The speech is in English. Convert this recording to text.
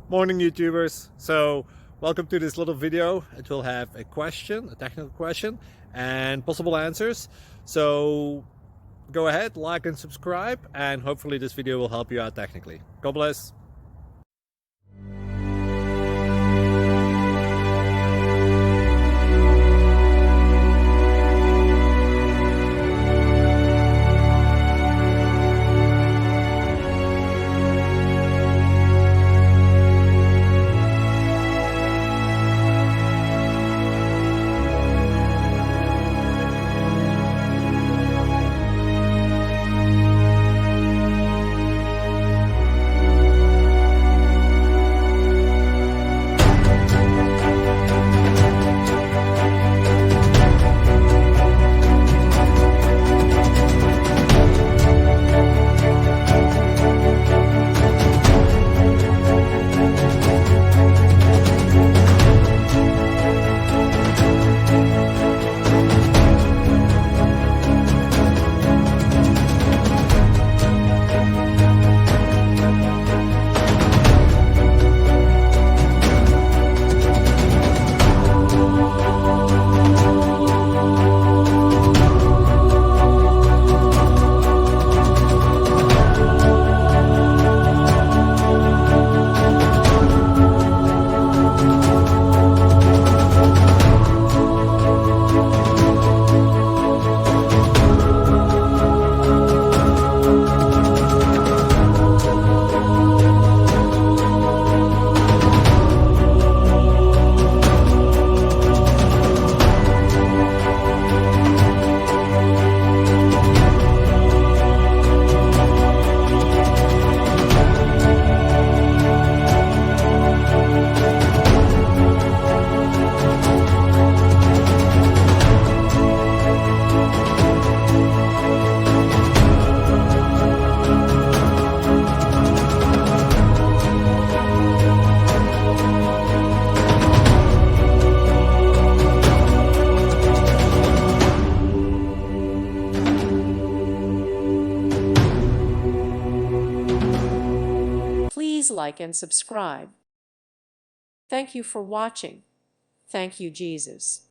Morning YouTubers. So welcome to this little video. It will have a question, a technical question, and possible answers. So go ahead, like and subscribe, and hopefully this video will help you out technically. God bless. Please like and subscribe. Thank you for watching. Thank you, Jesus.